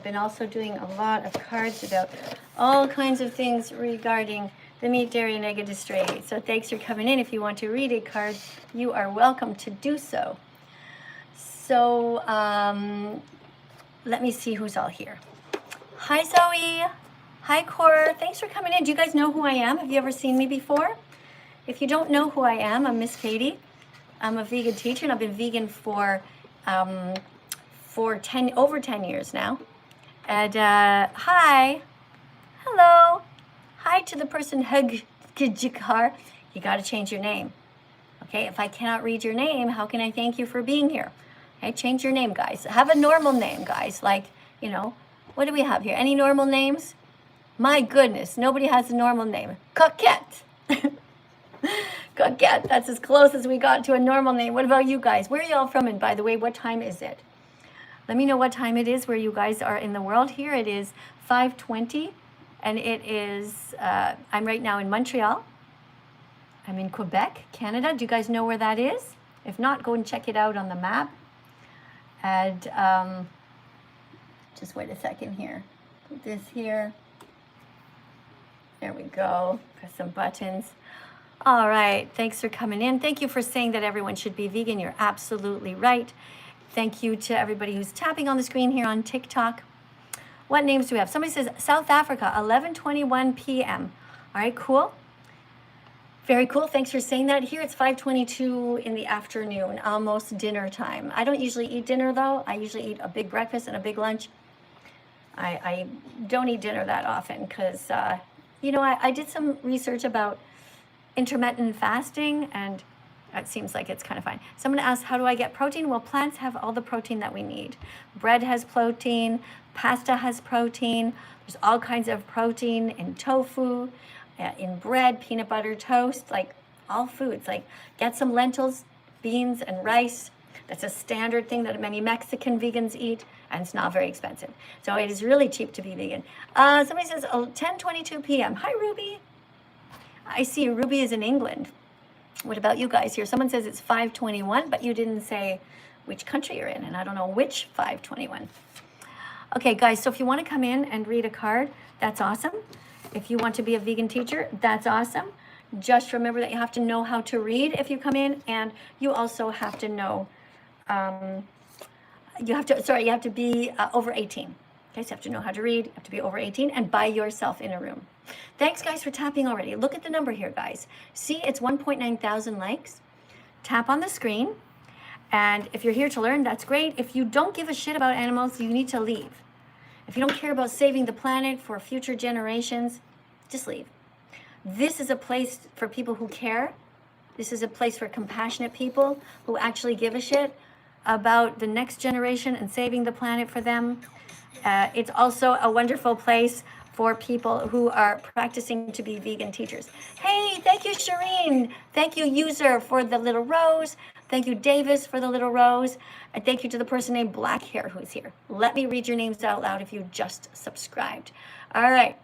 been also doing a lot of cards about all kinds of things regarding the meat, dairy, and egg industry. So thanks for coming in. If you want to read a card, you are welcome to do so. So let me see who's all here. Hi, Zoe. Hi, Cor. Thanks for coming in. Do you guys know who I am? Have you ever seen me before? If you don't know who I am, I'm Miss Katie. I'm a vegan teacher, and I've been vegan for over 10 years now. And hi, hello, hi to the person Hugjar. You got to change your name. Okay, if I cannot read your name, how can I thank you for being here? Okay, change your name, guys. Have a normal name, guys. Like, you know, what do we have here? Any normal names? My goodness, nobody has a normal name. Coquette. Coquette, that's as close as we got to a normal name. What about you guys? Where are y'all from? And by the way, what time is it? Let me know what time it is where you guys are in the world. Here it is 5:20, and it is, I'm right now in Montreal. I'm in Quebec, Canada. Do you guys know where that is? If not, go and check it out on the map. And just wait a second here. Put this here. There we go. Press some buttons. All right. Thanks for coming in. Thank you for saying that everyone should be vegan. You're absolutely right. Thank you to everybody who's tapping on the screen here on TikTok. What names do we have? Somebody says South Africa, 11:21 p.m. All right, cool. Very cool. Thanks for saying that. Here it's 5:22 in the afternoon, almost dinner time. I don't usually eat dinner though. I usually eat a big breakfast and a big lunch. I don't eat dinner that often because, you know, I did some research about intermittent fasting, and it seems like it's kind of fine. Someone asked, how do I get protein? Well, plants have all the protein that we need. Bread has protein, pasta has protein. There's all kinds of protein in tofu, in bread, peanut butter, toast, like all foods. Like get some lentils, beans, and rice. That's a standard thing that many Mexican vegans eat, and it's not very expensive. So it is really cheap to be vegan. Somebody says, 10:22 p.m. Hi, Ruby. I see Ruby is in England. What about you guys here? Someone says it's 5:21, but you didn't say which country you're in, and I don't know which 5:21. Okay, guys, so if you want to come in and read a card, that's awesome. If you want to be a vegan teacher, that's awesome. Just remember that you have to know how to read if you come in, and you also have to know, you have to be over 18. Okay, so you have to know how to read, you have to be over 18, and by yourself in a room. Thanks, guys, for tapping already. Look at the number here, guys. See, it's 1.9 thousand likes. Tap on the screen, and if you're here to learn, that's great. If you don't give a shit about animals, you need to leave. If you don't care about saving the planet for future generations, just leave. This is a place for people who care. This is a place for compassionate people who actually give a shit about the next generation and saving the planet for them. It's also a wonderful place for people who are practicing to be vegan teachers. Hey, thank you, Shireen. Thank you, User, for the little rose. Thank you, Davis, for the little rose. And thank you to the person named Black Hair who's here. Let me read your names out loud if you just subscribed. All right,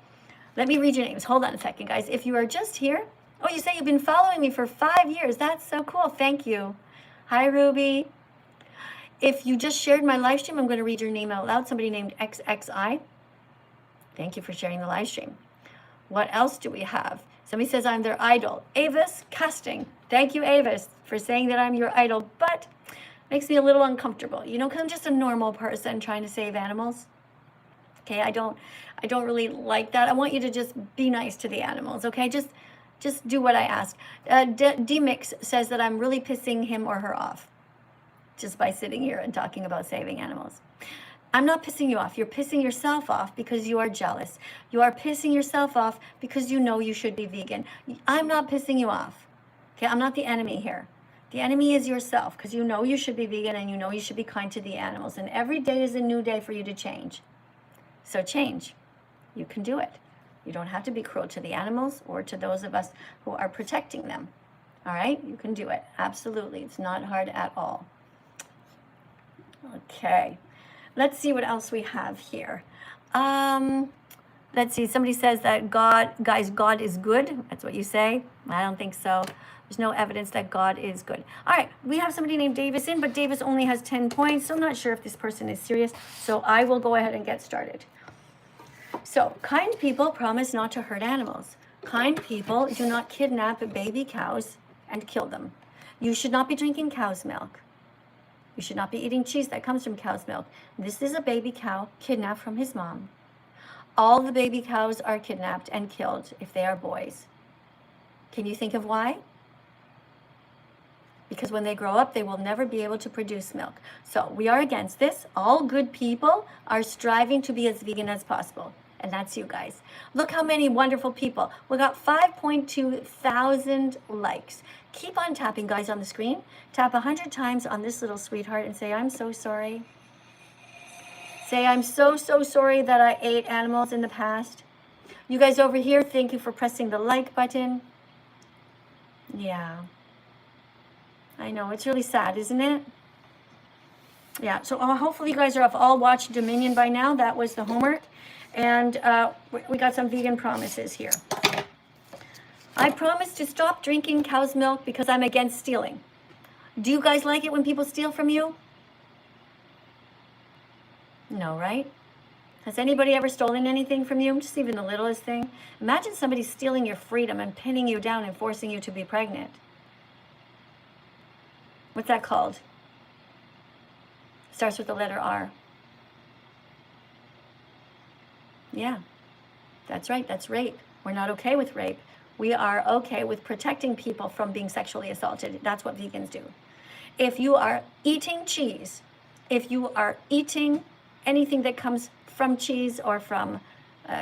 let me read your names. Hold on a second, guys. If you are just here, oh, you say you've been following me for 5 years. That's so cool. Thank you. Hi, Ruby. If you just shared my live stream, I'm going to read your name out loud. Somebody named XXI. Thank you for sharing the live stream. What else do we have? Somebody says I'm their idol. Avis Casting. Thank you, Avis, for saying that I'm your idol, but makes me a little uncomfortable. You know, because I'm just a normal person trying to save animals. Okay, I don't really like that. I want you to just be nice to the animals, okay? Just do what I ask. D-Mix says that I'm really pissing him or her off just by sitting here and talking about saving animals. I'm not pissing you off. You're pissing yourself off because you are jealous. You are pissing yourself off because you know you should be vegan. I'm not pissing you off. Okay, I'm not the enemy here. The enemy is yourself because you know you should be vegan and you know you should be kind to the animals. And every day is a new day for you to change. So change. You can do it. You don't have to be cruel to the animals or to those of us who are protecting them. All right? You can do it. Absolutely. It's not hard at all. Okay. Let's see what else we have here. Let's see, somebody says that God is good. That's what you say. I don't think so. There's no evidence that God is good. All right, we have somebody named Davis in, but Davis only has 10 points, so I'm not sure if this person is serious. So I will go ahead and get started. So, kind people promise not to hurt animals. Kind people do not kidnap baby cows and kill them. You should not be drinking cow's milk. You should not be eating cheese that comes from cow's milk. This is a baby cow kidnapped from his mom. All the baby cows are kidnapped and killed if they are boys. Can you think of why? Because when they grow up, they will never be able to produce milk. So we are against this. All good people are striving to be as vegan as possible. And that's you guys. Look how many wonderful people. We got 5.2 thousand likes. Keep on tapping, guys, on the screen. Tap 100 times on this little sweetheart and say, I'm so sorry. Say, I'm so sorry that I ate animals in the past. You guys over here, thank you for pressing the like button. Yeah. I know, it's really sad, isn't it? Yeah, so hopefully you guys have all watched Dominion by now. That was the homework. And we got some vegan promises here. I promise to stop drinking cow's milk because I'm against stealing. Do you guys like it when people steal from you? No, right? Has anybody ever stolen anything from you? Just even the littlest thing? Imagine somebody stealing your freedom and pinning you down and forcing you to be pregnant. What's that called? Starts with the letter R. Yeah, that's right. That's rape. We're not okay with rape. We are okay with protecting people from being sexually assaulted. That's what vegans do. If you are eating cheese, if you are eating anything that comes from cheese or from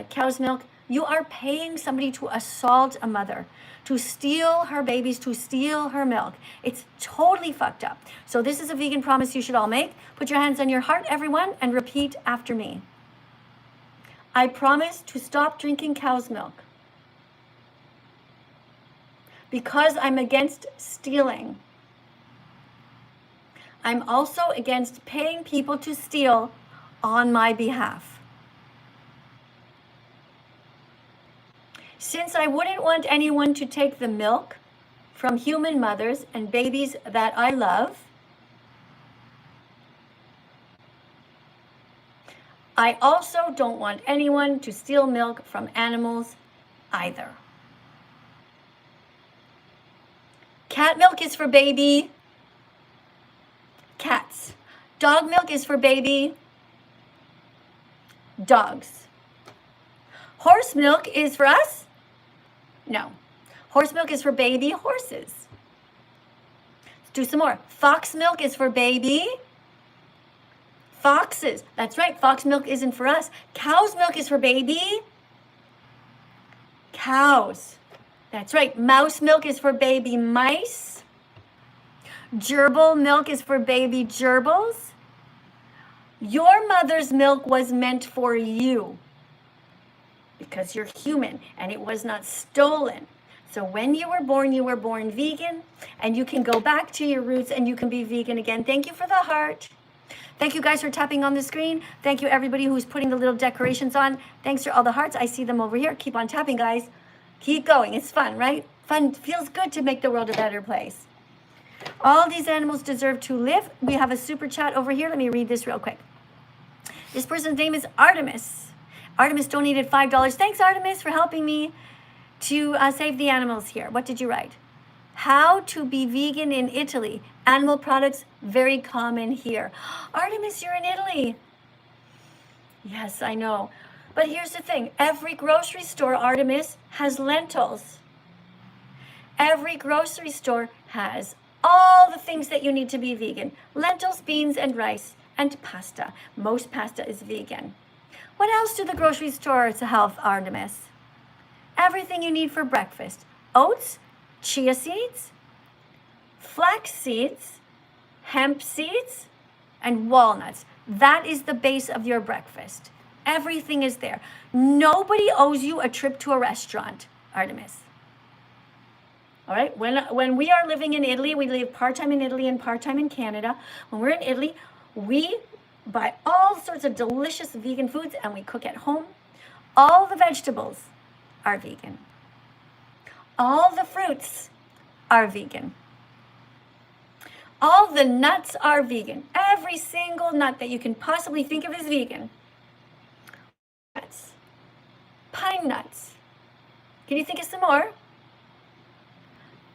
cow's milk, you are paying somebody to assault a mother, to steal her babies, to steal her milk. It's totally fucked up. So this is a vegan promise you should all make. Put your hands on your heart, everyone, and repeat after me. I promise to stop drinking cow's milk because I'm against stealing. I'm also against paying people to steal on my behalf. Since I wouldn't want anyone to take the milk from human mothers and babies that I love, I also don't want anyone to steal milk from animals either. Cat milk is for baby cats. Dog milk is for baby dogs. Horse milk is for us? No. Horse milk is for baby horses. Let's do some more. Fox milk is for baby foxes. That's right. Fox milk isn't for us. Cow's milk is for baby cows. That's right. Mouse milk is for baby mice. Gerbil milk is for baby gerbils. Your mother's milk was meant for you because you're human and it was not stolen. So when you were born vegan, and you can go back to your roots and you can be vegan again. Thank you for the heart. Thank you guys for tapping on the screen. Thank you everybody who's putting the little decorations on. Thanks for all the hearts. I see them over here. Keep on tapping, guys. Keep going. It's fun, right? Fun. Feels good to make the world a better place. All these animals deserve to live. We have a super chat over here. Let me read this real quick. This person's name is Artemis. Artemis donated $5. Thanks, Artemis, for helping me to save the animals here. What did you write? How to be vegan in Italy. Animal products, very common here. Artemis, you're in Italy. Yes, I know. But here's the thing. Every grocery store, Artemis, has lentils. Every grocery store has all the things that you need to be vegan. Lentils, beans, and rice, and pasta. Most pasta is vegan. What else do the grocery stores have, Artemis? Everything you need for breakfast. Oats, chia seeds, flax seeds, hemp seeds, and walnuts. That is the base of your breakfast. Everything is there. Nobody owes you a trip to a restaurant, Artemis. All right, when we are living in Italy, we live part-time in Italy and part-time in Canada. When we're in Italy, we buy all sorts of delicious vegan foods and we cook at home. All the vegetables are vegan. All the fruits are vegan. All the nuts are vegan. Every single nut that you can possibly think of is vegan. Nuts. Pine nuts. Can you think of some more?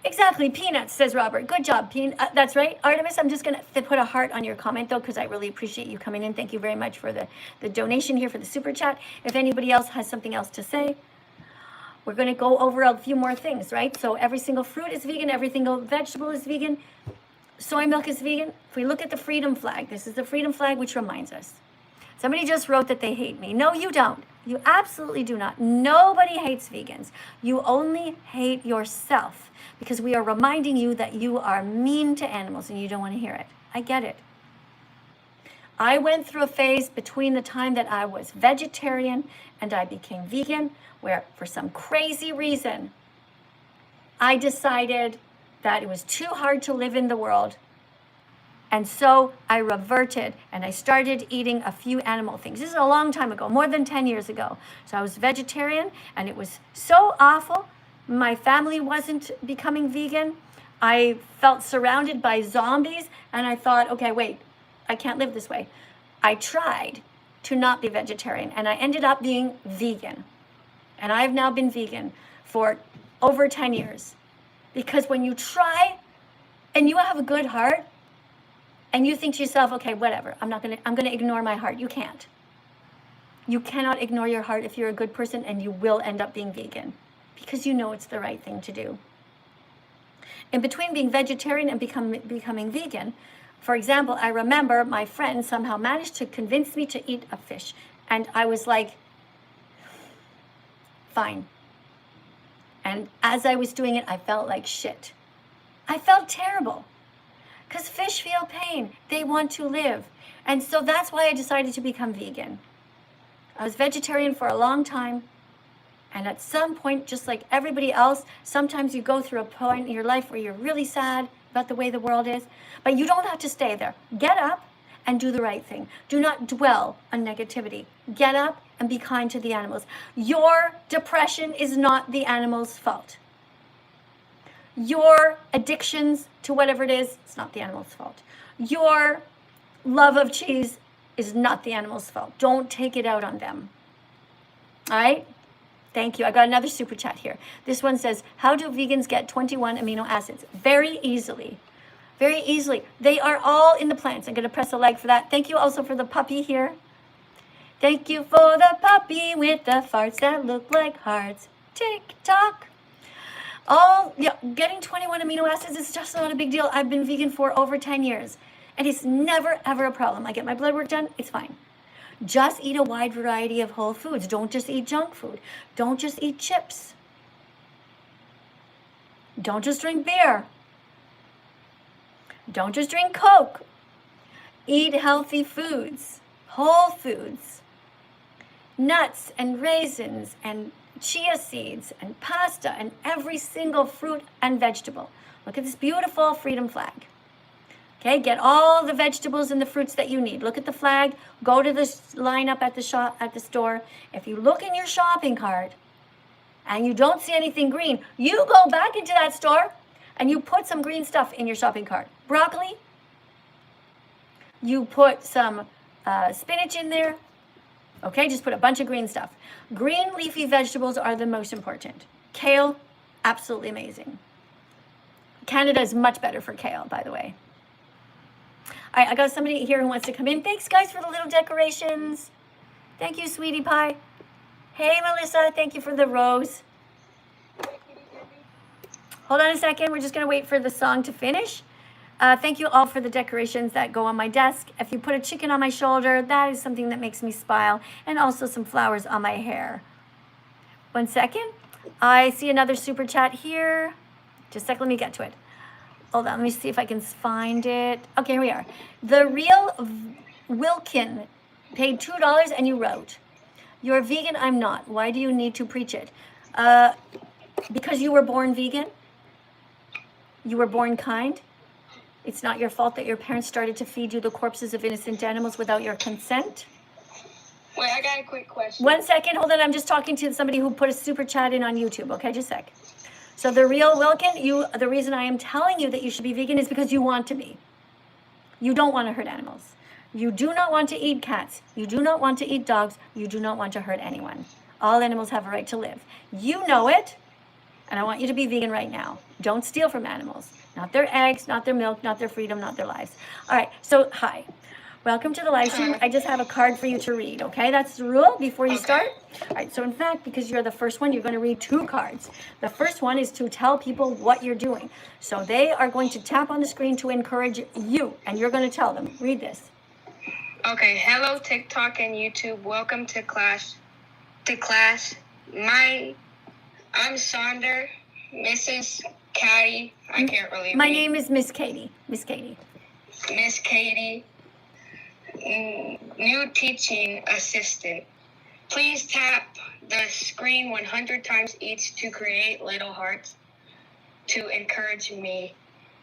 Exactly, peanuts, says Robert. Good job, that's right. Artemis, I'm just going to put a heart on your comment, though, because I really appreciate you coming in. Thank you very much for the donation here for the super chat. If anybody else has something else to say, we're going to go over a few more things, right? So every single fruit is vegan. Every single vegetable is vegan. Soy milk is vegan. If we look at the freedom flag, this is the freedom flag, which reminds us. Somebody just wrote that they hate me. No, you don't. You absolutely do not. Nobody hates vegans. You only hate yourself because we are reminding you that you are mean to animals and you don't want to hear it. I get it. I went through a phase between the time that I was vegetarian and I became vegan, where for some crazy reason, I decided that it was too hard to live in the world. And so I reverted and I started eating a few animal things. This is a long time ago, more than 10 years ago. So I was vegetarian and it was so awful. My family wasn't becoming vegan. I felt surrounded by zombies and I thought, okay, wait, I can't live this way. I tried to not be vegetarian and I ended up being vegan. And I've now been vegan for over 10 years. Because when you try and you have a good heart, and you think to yourself, okay, whatever, I'm going to ignore my heart. You can't. You cannot ignore your heart if you're a good person, and you will end up being vegan because you know it's the right thing to do. In between being vegetarian and becoming vegan, for example, I remember my friend somehow managed to convince me to eat a fish. And I was like, fine. And as I was doing it, I felt like shit. I felt terrible. Because fish feel pain. They want to live. And so that's why I decided to become vegan. I was vegetarian for a long time. And at some point, just like everybody else, sometimes you go through a point in your life where you're really sad about the way the world is. But you don't have to stay there. Get up and do the right thing. Do not dwell on negativity. Get up and be kind to the animals. Your depression is not the animal's fault. Your addictions to whatever it is, it's not the animal's fault. Your love of cheese is not the animal's fault. Don't take it out on them. All right? Thank you. I got another super chat here. This one says, how do vegans get 21 amino acids? Very easily. Very easily. They are all in the plants. I'm going to press a like for that. Thank you also for the puppy here. Thank you for the puppy with the farts that look like hearts. Tick-tock. Getting 21 amino acids is just not a big deal. I've been vegan for over 10 years and it's never ever a problem. I get my blood work done, it's fine. Just eat a wide variety of whole foods. Don't just eat junk food. Don't just eat chips. Don't just drink beer. Don't just drink Coke. Eat healthy foods, whole foods, nuts and raisins and chia seeds and pasta and every single fruit and vegetable. Look at this beautiful freedom flag. Okay, get all the vegetables and the fruits that you need. Look at the flag. Go to the lineup at the store. If you look in your shopping cart and you don't see anything green, you go back into that store and you put some green stuff in your shopping cart. Broccoli. You put some spinach in there. Okay, just put a bunch of green stuff. Green leafy vegetables are the most important. Kale, absolutely amazing. Canada is much better for kale, by the way. All right, I got somebody here who wants to come in. Thanks, guys, for the little decorations. Thank you, sweetie pie. Hey, Melissa, thank you for the rose. Hold on a second. We're just going to wait for the song to finish. Thank you all for the decorations that go on my desk. If you put a chicken on my shoulder, that is something that makes me smile. And also some flowers on my hair. 1 second. I see another super chat here. Just a sec, let me get to it. Hold on, let me see if I can find it. Okay, here we are. The Real Wilkin paid $2 and you wrote, "You're vegan, I'm not. Why do you need to preach it?" Because you were born vegan. You were born kind. It's not your fault that your parents started to feed you the corpses of innocent animals without your consent. Wait, I got a quick question. 1 second, hold on. I'm just talking to somebody who put a super chat in on YouTube. Okay, just a sec. So the real Wilkin, the reason I am telling you that you should be vegan is because you want to be. You don't want to hurt animals. You do not want to eat cats. You do not want to eat dogs. You do not want to hurt anyone. All animals have a right to live. You know it, and I want you to be vegan right now. Don't steal from animals. Not their eggs, not their milk, not their freedom, not their lives. All right, so hi. Welcome to the live stream. I just have a card for you to read, okay? That's the rule before you start. All right, so in fact, because you're the first one, you're going to read 2 cards. The first one is to tell people what you're doing. So they are going to tap on the screen to encourage you, and you're going to tell them. Read this. Okay, hello TikTok and YouTube. Welcome to class. I'm Sonder, Mrs. Caddy. I can't really My read. name is Miss Katie. Miss Katie. Miss Katie, new teaching assistant. Please tap the screen 100 times each to create little hearts to encourage me.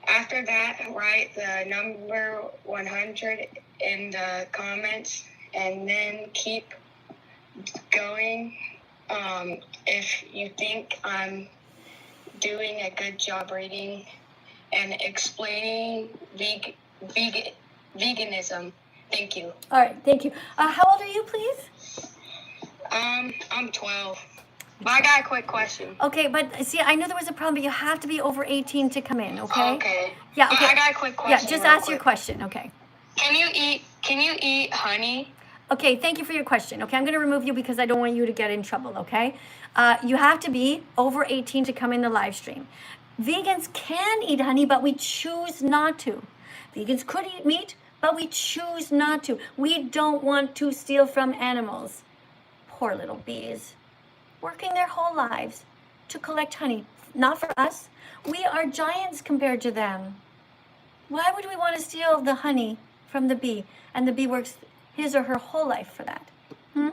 After that, write the number 100 in the comments and then keep going. If you think I'm doing a good job reading and explaining veganism. Thank you. All right, thank you. How old are you, please? I'm 12. But I got a quick question. Okay, but see, I know there was a problem, but you have to be over 18 to come in, okay? Okay. Yeah, okay. I got a quick question. Yeah, just ask your question, okay? Can you eat honey? Okay, thank you for your question. Okay, I'm going to remove you because I don't want you to get in trouble, okay? You have to be over 18 to come in the live stream. Vegans can eat honey, but we choose not to. Vegans could eat meat, but we choose not to. We don't want to steal from animals. Poor little bees, working their whole lives to collect honey. Not for us. We are giants compared to them. Why would we want to steal the honey from the bee? And the bee works his or her whole life for that. Yeah,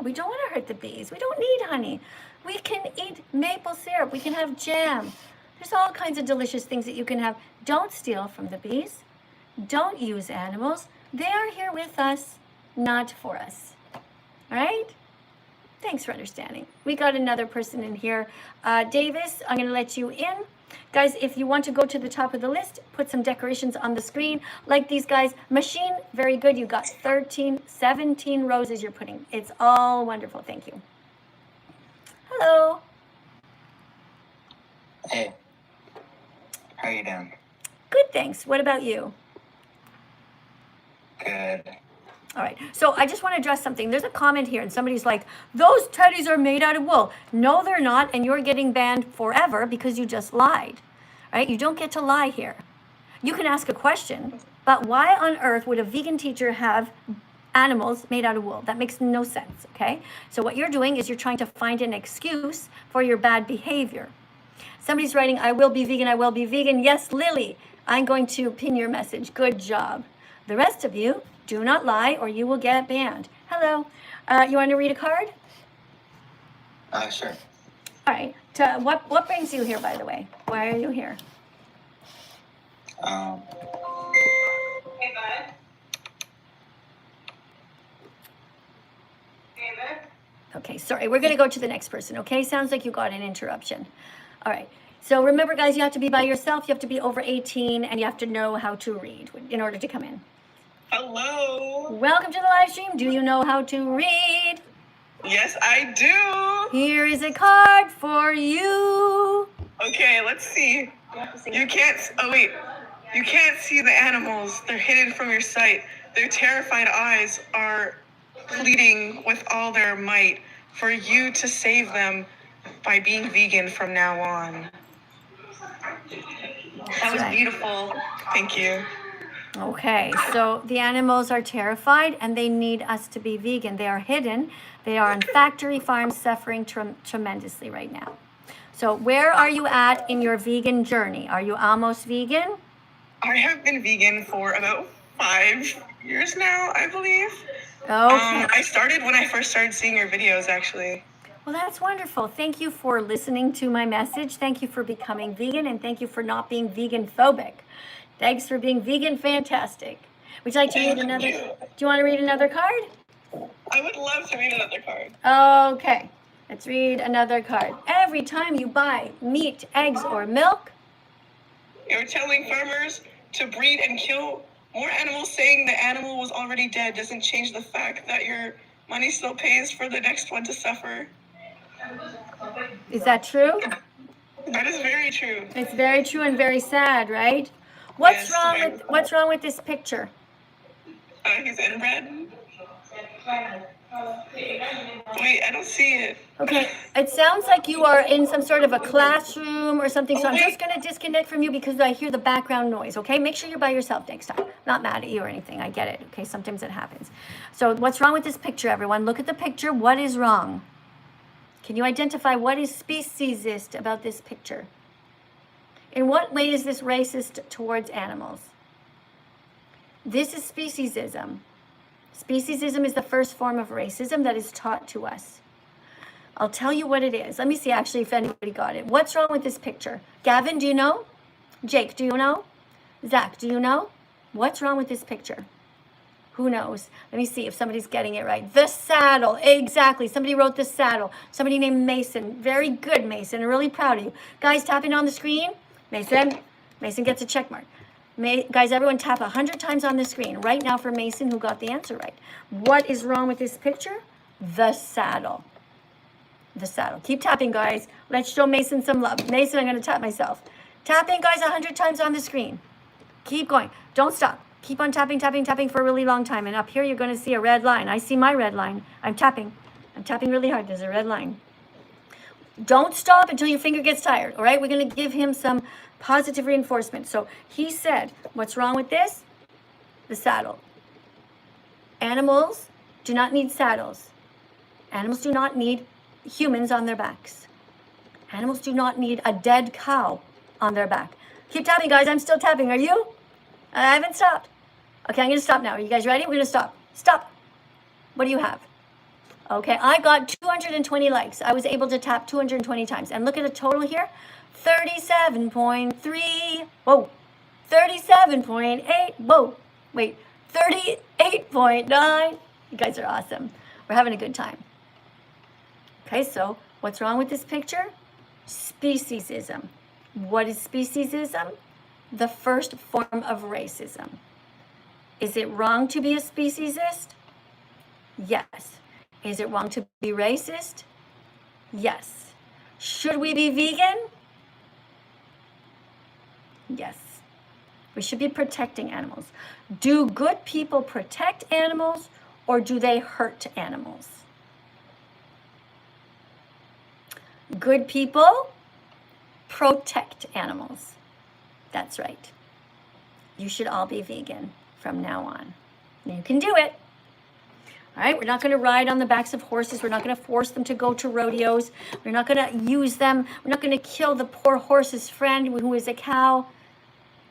we don't want to hurt the bees. We don't need honey. We can eat maple syrup. We can have jam. There's all kinds of delicious things that you can have. Don't steal from the bees. Don't use animals. They are here with us, not for us. All right? Thanks for understanding. We got another person in here. Davis, I'm going to let you in. Guys, if you want to go to the top of the list, put some decorations on the screen. Like these guys. Machine, very good. You got 17 roses you're putting. It's all wonderful. Thank you. Hello. Hey. How you doing? Good, thanks. What about you? Good. All right, so I just want to address something. There's a comment here, and somebody's like, those teddies are made out of wool. No, they're not, and you're getting banned forever because you just lied. All right, you don't get to lie here. You can ask a question, but why on earth would a vegan teacher have animals made out of wool? That makes no sense, okay? So what you're doing is you're trying to find an excuse for your bad behavior. Somebody's writing, I will be vegan, I will be vegan. Yes, Lily, I'm going to pin your message. Good job. The rest of you, do not lie or you will get banned. Hello. You want to read a card? Sure. All right. What brings you here, by the way? Why are you here? Hey, bud. Hey, bud. Okay, sorry. We're going to go to the next person, okay? Sounds like you got an interruption. All right. So remember, guys, you have to be by yourself. You have to be over 18, and you have to know how to read in order to come in. Hello. Welcome to the live stream. Do you know how to read? Yes, I do. Here is a card for you. Okay, let's see. You can't. Oh wait. You can't see the animals. They're hidden from your sight. Their terrified eyes are pleading with all their might for you to save them by being vegan from now on. That was beautiful. Thank you. Okay, so the animals are terrified and they need us to be vegan. They are hidden. They are on factory farms suffering tremendously right now. So where are you at in your vegan journey? Are you almost vegan? I have been vegan for about 5 years now, I believe. Okay. I started when I first started seeing your videos, actually. Well, that's wonderful. Thank you for listening to my message. Thank you for becoming vegan, and thank you for not being vegan phobic. Thanks for being vegan fantastic. Would you like to read another? Do you want to read another card? I would love to read another card. Okay, let's read another card. Every time you buy meat, eggs, or milk, you're telling farmers to breed and kill more animals. Saying the animal was already dead doesn't change the fact that your money still pays for the next one to suffer. Is that true? That is very true. It's very true and very sad, right? What's Yes, wrong with this picture? He's inbred. Wait, I don't see it. Okay, it sounds like you are in some sort of a classroom or something, so I'm just going to disconnect from you because I hear the background noise, okay? Make sure you're by yourself next time. Not mad at you or anything. I get it, okay? Sometimes it happens. So what's wrong with this picture, everyone? Look at the picture. What is wrong? Can you identify what is speciesist about this picture? In what way is this racist towards animals? This is speciesism. Speciesism is the first form of racism that is taught to us. I'll tell you what it is. Let me see actually if anybody got it. What's wrong with this picture? Gavin, do you know? Jake, do you know? Zach, do you know? What's wrong with this picture? Who knows? Let me see if somebody's getting it right. The saddle. Exactly. Somebody wrote the saddle. Somebody named Mason. Very good, Mason. I'm really proud of you. Guys, tapping on the screen. Mason gets a check mark. Guys, everyone tap 100 times on the screen right now for Mason who got the answer right. What is wrong with this picture? The saddle. The saddle. Keep tapping, guys. Let's show Mason some love. Mason, I'm going to tap myself. Tapping, guys, 100 times on the screen. Keep going. Don't stop. Keep on tapping, tapping, tapping for a really long time. And up here, you're going to see a red line. I see my red line. I'm tapping. I'm tapping really hard. There's a red line. Don't stop until your finger gets tired, all right? We're going to give him some positive reinforcement. So he said, what's wrong with this? The saddle. Animals do not need saddles. Animals do not need humans on their backs. Animals do not need a dead cow on their back. Keep tapping, guys. I'm still tapping. Are you? I haven't stopped. Okay, I'm going to stop now. Are you guys ready? We're going to stop. Stop. What do you have? Okay, I got 220 likes. I was able to tap 220 times. And look at the total here. 37.3. Whoa. 37.8. Whoa. Wait. 38.9. You guys are awesome. We're having a good time. Okay, so what's wrong with this picture? Speciesism. What is speciesism? The first form of racism. Is it wrong to be a speciesist? Yes. Is it wrong to be racist? Yes. Should we be vegan? Yes. We should be protecting animals. Do good people protect animals or do they hurt animals? Good people protect animals. That's right. You should all be vegan from now on. You can do it. All right, we're not going to ride on the backs of horses. We're not going to force them to go to rodeos. We're not going to use them. We're not going to kill the poor horse's friend who is a cow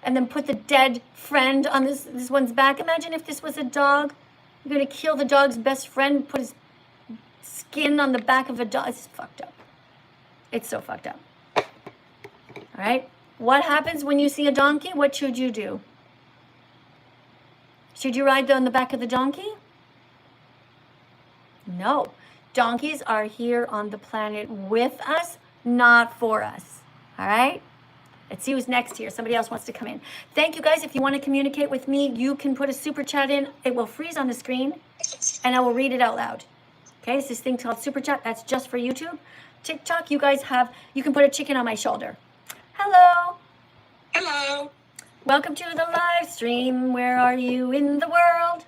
and then put the dead friend on this one's back. Imagine if this was a dog. You're going to kill the dog's best friend, put his skin on the back of a dog. It's fucked up. It's so fucked up. All right, what happens when you see a donkey? What should you do? Should you ride on the back of the donkey? No, donkeys are here on the planet with us, not for us. All right? Let's see who's next here. Somebody else wants to come in. Thank you, guys. If you want to communicate with me, you can put a super chat in. It will freeze on the screen, and I will read it out loud. Okay, it's this thing called super chat. That's just for YouTube. TikTok, you guys have, you can put a chicken on my shoulder. Hello. Hello. Welcome to the live stream. Where are you in the world?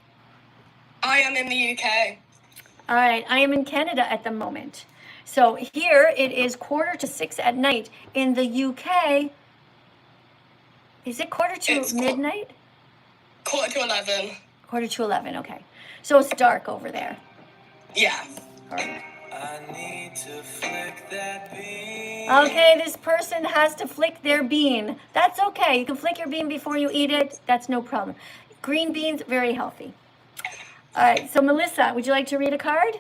I am in the UK. All right, I am in Canada at the moment. So here it is 5:45 at night. In the UK, is it it's midnight? 11:45. 11:45, okay. So it's dark over there. Yeah. All right. I need to flick that bean. Okay, this person has to flick their bean. That's okay. You can flick your bean before you eat it. That's no problem. Green beans, very healthy. All right, so Melissa, would you like to read a card?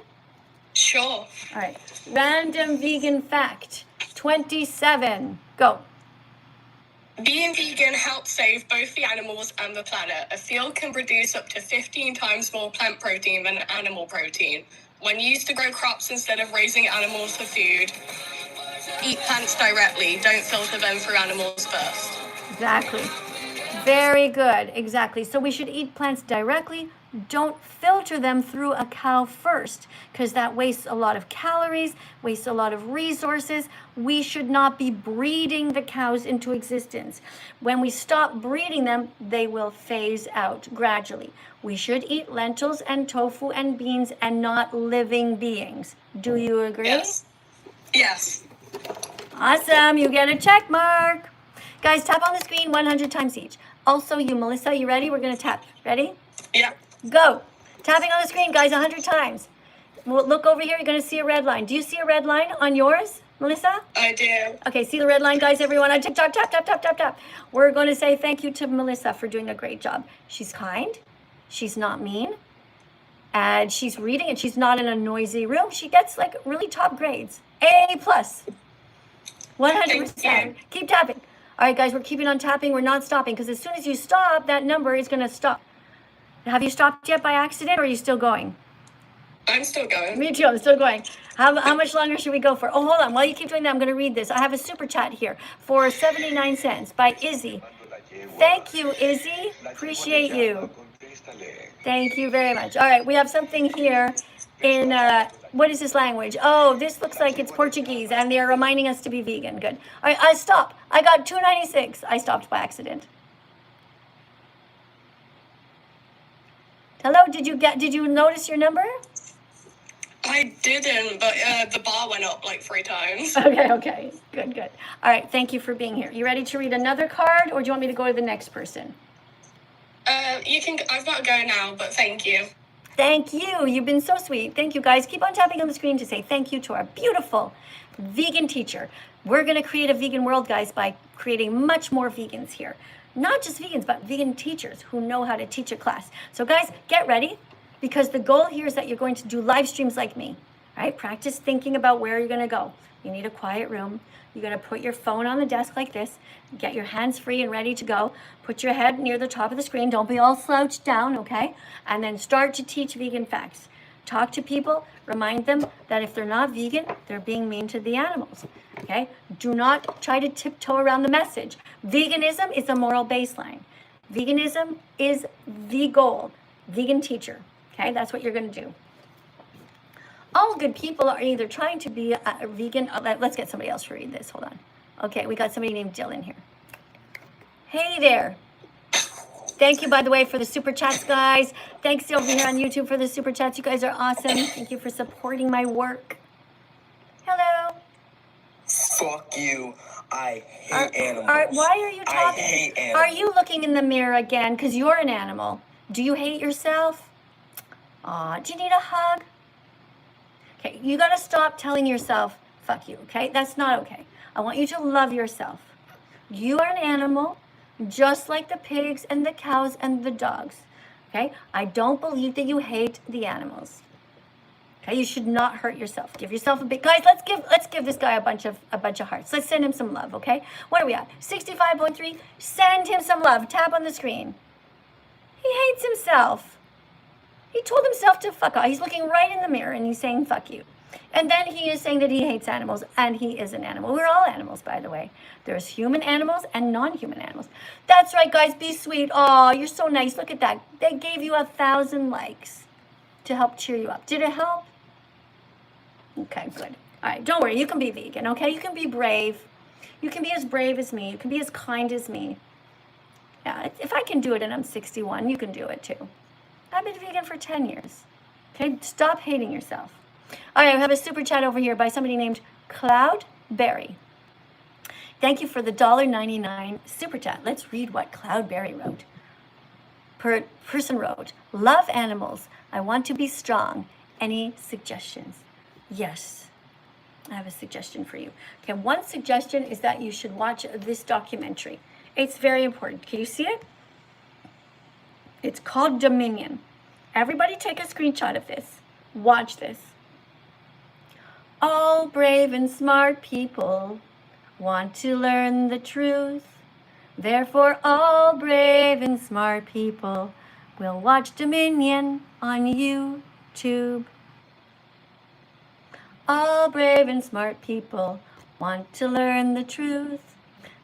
Sure. All right. Random vegan fact 27. Go. Being vegan helps save both the animals and the planet. A field can produce up to 15 times more plant protein than animal protein. When used to grow crops instead of raising animals for food, eat plants directly. Don't filter them through animals first. Exactly. Very good. Exactly. So we should eat plants directly. Don't filter them through a cow first, because that wastes a lot of calories, wastes a lot of resources. We should not be breeding the cows into existence. When we stop breeding them, they will phase out gradually. We should eat lentils and tofu and beans and not living beings. Do you agree? Yes. Yes. Awesome. You get a check mark. Guys, tap on the screen 100 times each. Also, you, Melissa, you ready? We're going to tap. Ready? Yeah. Go. Tapping on the screen, guys, 100 times. Well, look over here. You're going to see a red line. Do you see a red line on yours, Melissa? I do. Okay, see the red line, guys, everyone on TikTok, tap, tap, tap, tap, tap. We're going to say thank you to Melissa for doing a great job. She's kind. She's not mean. And she's reading, and she's not in a noisy room. She gets, like, really top grades. A+. 100%. Keep tapping. All right, guys, we're keeping on tapping. We're not stopping, because as soon as you stop, that number is going to stop. Have you stopped yet by accident, or are you still going? I'm still going. Me too, I'm still going. How much longer should we go for? Oh, hold on. While you keep doing that, I'm going to read this. I have a super chat here for 79 cents by Izzy. Thank you, Izzy. Appreciate you. Thank you very much. All right, we have something here in, what is this language? Oh, this looks like it's Portuguese, and they're reminding us to be vegan. Good. All right, I stopped. I got 296. I stopped by accident. Hello, did you notice your number? I didn't, but the bar went up like 3 times. Okay. Good. All right, thank you for being here. You ready to read another card, or do you want me to go to the next person? You can. I've got to go now, but thank you. Thank you. You've been so sweet. Thank you, guys. Keep on tapping on the screen to say thank you to our beautiful vegan teacher. We're going to create a vegan world, guys, by creating much more vegans here. Not just vegans, but vegan teachers who know how to teach a class. So, guys, get ready, because the goal here is that you're going to do live streams like me, right? Practice thinking about where you're going to go. You need a quiet room. You're going to put your phone on the desk like this. Get your hands free and ready to go. Put your head near the top of the screen. Don't be all slouched down, okay? And then start to teach vegan facts. Talk to people. Remind them that if they're not vegan, they're being mean to the animals, okay? Do not try to tiptoe around the message. Veganism is a moral baseline. Veganism is the goal. Vegan teacher, okay? That's what you're going to do. All good people are either trying to be a vegan. Let's get somebody else to read this. Hold on. Okay, we got somebody named Dylan here. Hey there. Thank you, by the way, for the super chats, guys. Thanks over here on YouTube for the super chats. You guys are awesome. Thank you for supporting my work. Hello. Fuck you. I hate animals. Why are you talking? I hate animals. Are you looking in the mirror again? Because you're an animal. Do you hate yourself? Aw, do you need a hug? Okay, you got to stop telling yourself, fuck you, okay? That's not okay. I want you to love yourself. You are an animal, just like the pigs and the cows and the dogs, okay? I don't believe that you hate the animals. Okay, you should not hurt yourself. Give yourself a big, guys, let's give this guy a bunch of hearts. Let's send him some love, okay? What are we at? 65.3. Send him some love. Tap on the screen. He hates himself. He told himself to fuck off. He's looking right in the mirror and he's saying fuck you. And then he is saying that he hates animals, and he is an animal. We're all animals, by the way. There's human animals and non-human animals. That's right, guys. Be sweet. Oh, you're so nice. Look at that. They gave you 1,000 likes to help cheer you up. Did it help? Okay, good. All right, don't worry. You can be vegan, okay? You can be brave. You can be as brave as me. You can be as kind as me. Yeah, if I can do it and I'm 61, you can do it too. I've been vegan for 10 years. Okay, stop hating yourself. All right, I have a super chat over here by somebody named Cloudberry. Thank you for the $1.99 super chat. Let's read what Cloudberry wrote. Person wrote, love animals. I want to be strong. Any suggestions? Yes, I have a suggestion for you. Okay, one suggestion is that you should watch this documentary. It's very important. Can you see it? It's called Dominion. Everybody take a screenshot of this. Watch this. All brave and smart people want to learn the truth. Therefore, all brave and smart people will watch Dominion on YouTube. All brave and smart people want to learn the truth.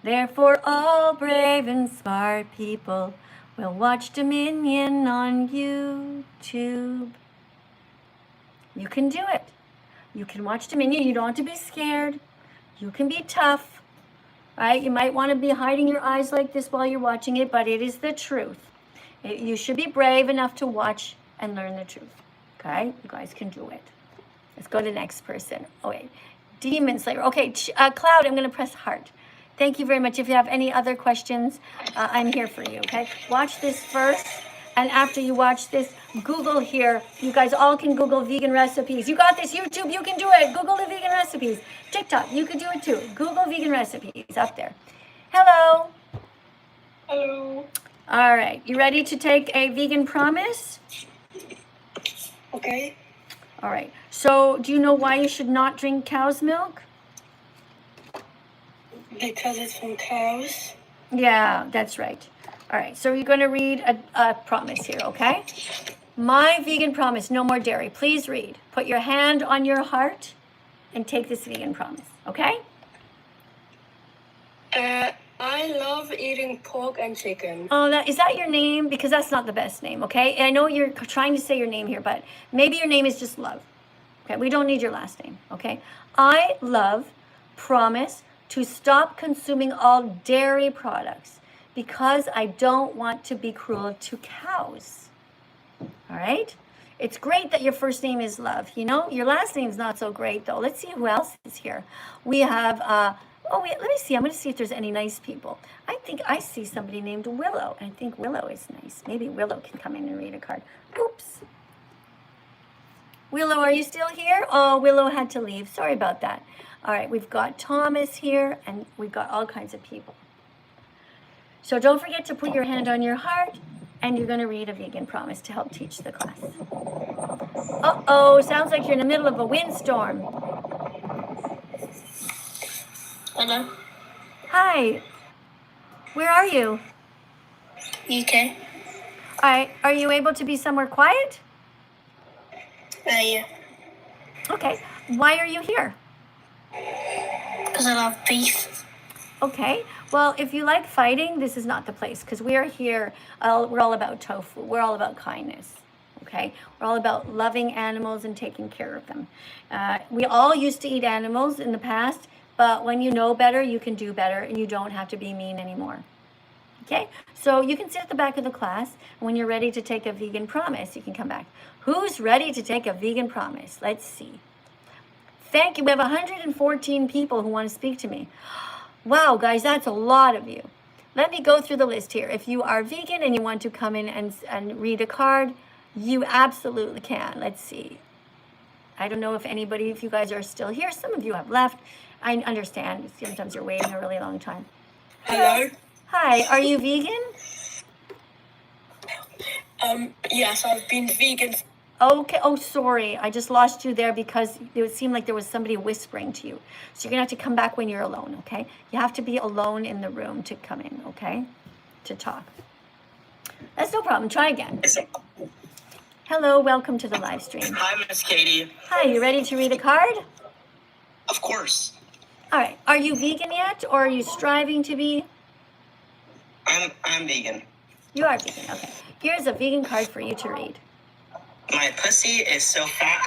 Therefore, all brave and smart people will watch Dominion on YouTube. You can do it. You can watch Dominion. You don't have to be scared. You can be tough, right? You might want to be hiding your eyes like this while you're watching it, but it is the truth. You should be brave enough to watch and learn the truth, okay? You guys can do it. Let's go to the next person. Oh, wait. Demon Slayer. Okay, Cloud, I'm going to press heart. Thank you very much. If you have any other questions, I'm here for you, okay? Watch this first, and after you watch this, Google here. You guys all can Google vegan recipes. You got this, YouTube, you can do it. Google the vegan recipes. TikTok, you can do it too. Google vegan recipes up there. Hello. Hello. All right, you ready to take a vegan promise? Okay. All right, so do you know why you should not drink cow's milk? Because it's from cows. Yeah, that's right. All right, so you're going to read a promise here, okay? My vegan promise, no more dairy. Please read. Put your hand on your heart and take this vegan promise, okay? I love eating pork and chicken. Oh, is that your name? Because that's not the best name, okay? I know you're trying to say your name here, but maybe your name is just Love. Okay, we don't need your last name, okay? I promise to stop consuming all dairy products because I don't want to be cruel to cows. All right? It's great that your first name is Love. You know, your last name is not so great, though. Let's see who else is here. We have, oh, wait, let me see. I'm going to see if there's any nice people. I think I see somebody named Willow. I think Willow is nice. Maybe Willow can come in and read a card. Oops. Willow, are you still here? Oh, Willow had to leave. Sorry about that. All right, we've got Thomas here, and we've got all kinds of people. So don't forget to put your hand on your heart, and you're going to read a vegan promise to help teach the class. Uh-oh, sounds like you're in the middle of a windstorm. Hello. Hi. Where are you? UK. All right, are you able to be somewhere quiet? Yeah. Okay, why are you here? Because I love beef. Okay, well, if you like fighting, this is not the place because we are here, we're all about tofu. We're all about kindness, okay? We're all about loving animals and taking care of them. We all used to eat animals in the past, but when you know better, you can do better and you don't have to be mean anymore. Okay, so you can sit at the back of the class. And when you're ready to take a vegan promise, you can come back. Who's ready to take a vegan promise? Let's see. Thank you. We have 114 people who want to speak to me. Wow, guys, that's a lot of you. Let me go through the list here. If you are vegan and you want to come in and read a card, you absolutely can. Let's see. I don't know if you guys are still here. Some of you have left. I understand. Sometimes you're waiting a really long time. Hello. Hi, are you vegan? Yes, I've been vegan. Okay, oh, sorry. I just lost you there because it seemed like there was somebody whispering to you. So you're going to have to come back when you're alone, okay? You have to be alone in the room to come in, okay? To talk. That's no problem. Try again. Hello, welcome to the live stream. Hi, Miss Katie. Hi, you ready to read a card? Of course. All right. Are you vegan yet or are you striving to be? I'm vegan. You are vegan, okay. Here's a vegan card for you to read. My pussy is so fat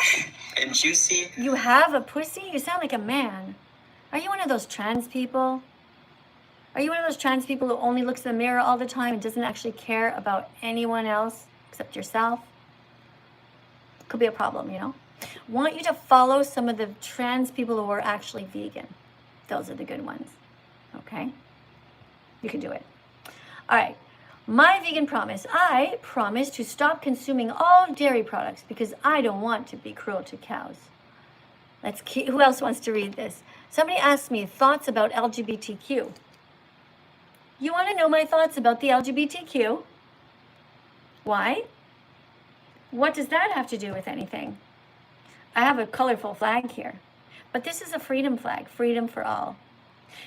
and juicy. You have a pussy? You sound like a man. Are you one of those trans people? Are you one of those trans people who only looks in the mirror all the time and doesn't actually care about anyone else except yourself? Could be a problem, you know? Want you to follow some of the trans people who are actually vegan. Those are the good ones, okay? You can do it. All right. My vegan promise. I promise to stop consuming all dairy products because I don't want to be cruel to cows. Who else wants to read this? Somebody asked me thoughts about LGBTQ. You want to know my thoughts about the LGBTQ? Why? What does that have to do with anything? I have a colorful flag here, but this is a freedom flag, freedom for all.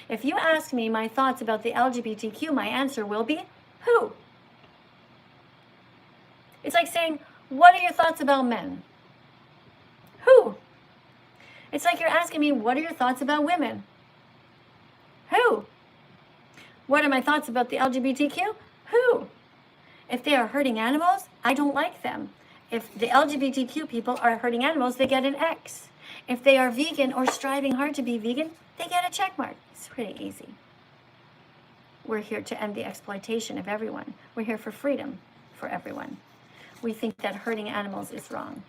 If you ask me my thoughts about the LGBTQ, my answer will be, who? It's like saying, what are your thoughts about men? Who? It's like you're asking me, what are your thoughts about women? Who? What are my thoughts about the LGBTQ? Who? If they are hurting animals, I don't like them. If the LGBTQ people are hurting animals, they get an X. If they are vegan or striving hard to be vegan, they get a check mark. It's pretty easy. We're here to end the exploitation of everyone. We're here for freedom for everyone. We think that hurting animals is wrong.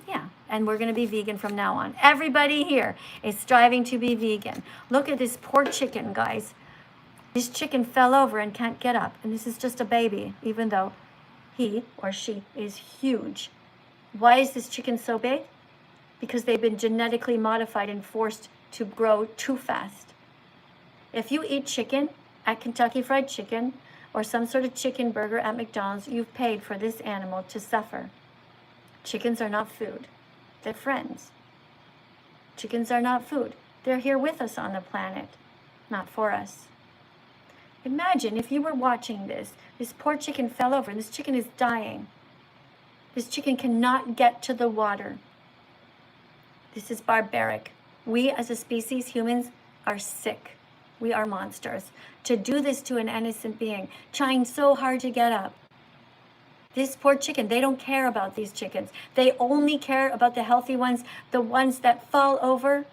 Yeah, and we're going to be vegan from now on. Everybody here is striving to be vegan. Look at this poor chicken, guys. This chicken fell over and can't get up. And this is just a baby, even though he or she is huge. Why is this chicken so big? Because they've been genetically modified and forced to grow too fast. If you eat chicken at Kentucky Fried Chicken or some sort of chicken burger at McDonald's, you've paid for this animal to suffer. Chickens are not food. They're friends. Chickens are not food. They're here with us on the planet, not for us. Imagine if you were watching this. This poor chicken fell over and this chicken is dying. This chicken cannot get to the water. This is barbaric. We as a species, humans, are sick. We are monsters. To do this to an innocent being, trying so hard to get up. This poor chicken, they don't care about these chickens. They only care about the healthy ones, the ones that fall over.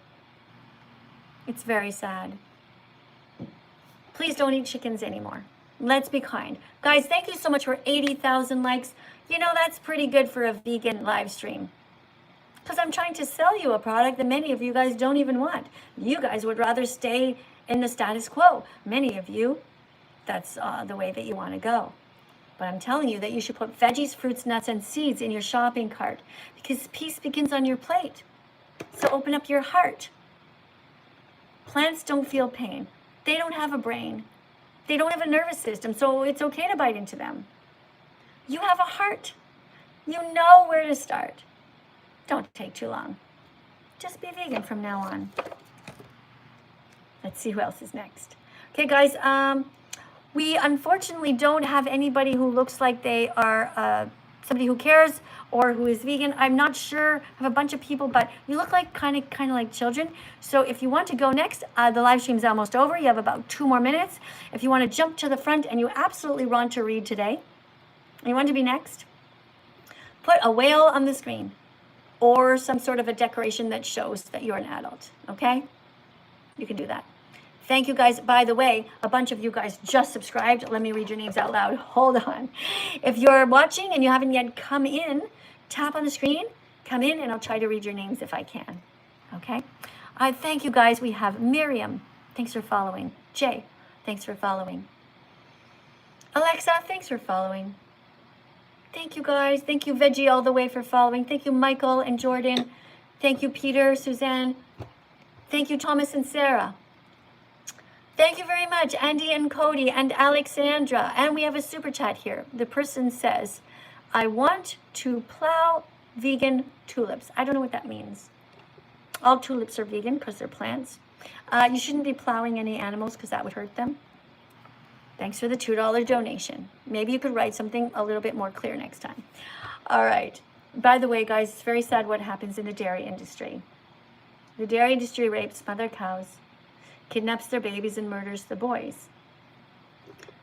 It's very sad. Please don't eat chickens anymore. Let's be kind. Guys, thank you so much for 80,000 likes. You know, that's pretty good for a vegan live stream. Because I'm trying to sell you a product that many of you guys don't even want. You guys would rather stay in the status quo. Many of you, that's the way that you want to go. But I'm telling you that you should put veggies, fruits, nuts, and seeds in your shopping cart because peace begins on your plate. So open up your heart. Plants don't feel pain. They don't have a brain. They don't have a nervous system, so it's okay to bite into them. You have a heart. You know where to start. Don't take too long. Just be vegan from now on. Let's see who else is next. Okay, guys, we unfortunately don't have anybody who looks like they are somebody who cares or who is vegan. I'm not sure. I have a bunch of people, but you look like kind of like children. So if you want to go next, the live stream is almost over. You have about 2 more minutes. If you want to jump to the front and you absolutely want to read today, and you want to be next, put a whale on the screen or some sort of a decoration that shows that you're an adult, okay? You can do that. Thank you guys. By the way, a bunch of you guys just subscribed. Let me read your names out loud. Hold on. If you're watching and you haven't yet come in, tap on the screen, come in, and I'll try to read your names if I can. Okay? Thank you guys. We have Miriam. Thanks for following. Jay, thanks for following. Alexa, thanks for following. Thank you guys. Thank you, Veggie, all the way for following. Thank you, Michael and Jordan. Thank you, Peter, Suzanne. Thank you, Thomas and Sarah. Thank you very much, Andy and Cody and Alexandra. And we have a super chat here. The person says, I want to plow vegan tulips. I don't know what that means. All tulips are vegan because they're plants. You shouldn't be plowing any animals because that would hurt them. Thanks for the $2 donation. Maybe you could write something a little bit more clear next time. All right. By the way, guys, it's very sad what happens in the dairy industry. The dairy industry rapes mother cows, kidnaps their babies, and murders the boys.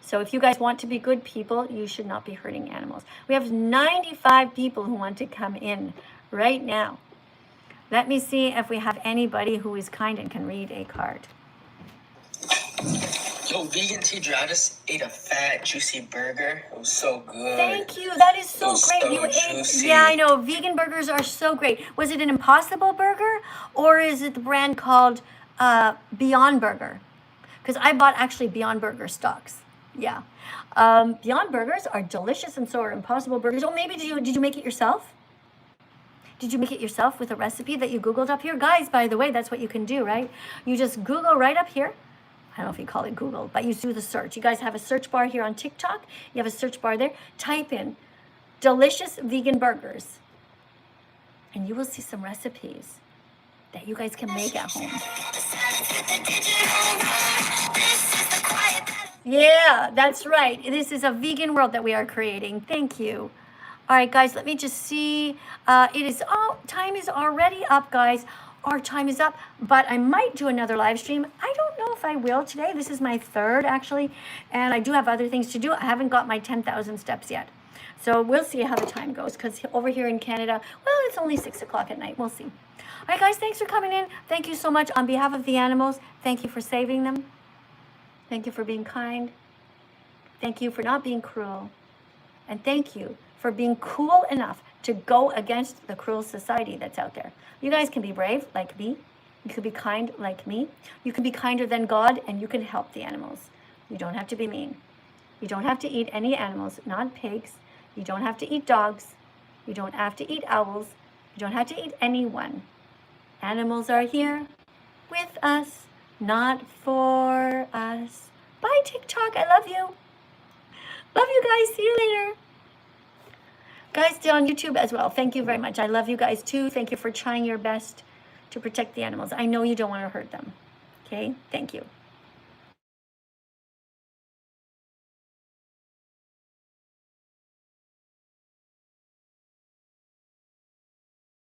So if you guys want to be good people, you should not be hurting animals. We have 95 people who want to come in right now. Let me see if we have anybody who is kind and can read a card. Yo, vegan teacher, I just ate a fat, juicy burger. It was so good. Thank you. That is so great. So You ate. juicy. Yeah, I know. Vegan burgers are so great. Was it an Impossible Burger or is it the brand called Beyond Burger? Because I bought actually Beyond Burger stocks. Yeah. Beyond Burgers are delicious and so are Impossible Burgers. Oh, maybe did you make it yourself? Did you make it yourself with a recipe that you Googled up here? Guys, by the way, that's what you can do, right? You just Google right up here. I don't know if you call it Google, but you do the search. You guys have a search bar here on TikTok. You have a search bar there. Type in delicious vegan burgers. And you will see some recipes that you guys can make at home. Yeah, that's right. This is a vegan world that we are creating. Thank you. All right, guys, let me just see. It is, oh, time is already up, guys. Our time is up, but I might do another live stream. I don't know if I will today. This is my third, actually, and I do have other things to do. I haven't got my 10,000 steps yet. So we'll see how the time goes, because over here in Canada, well, it's only 6 o'clock at night. We'll see. All right, guys, thanks for coming in. Thank you so much on behalf of the animals. Thank you for saving them. Thank you for being kind. Thank you for not being cruel. And thank you for being cool enough to go against the cruel society that's out there. You guys can be brave like me. You can be kind like me. You can be kinder than God, and you can help the animals. You don't have to be mean. You don't have to eat any animals, not pigs. You don't have to eat dogs. You don't have to eat owls. You don't have to eat anyone. Animals are here with us, not for us. Bye, TikTok. I love you. Love you guys. See you later. Guys, stay on YouTube as well. Thank you very much. I love you guys too. Thank you for trying your best to protect the animals. I know you don't want to hurt them. Okay? Thank you.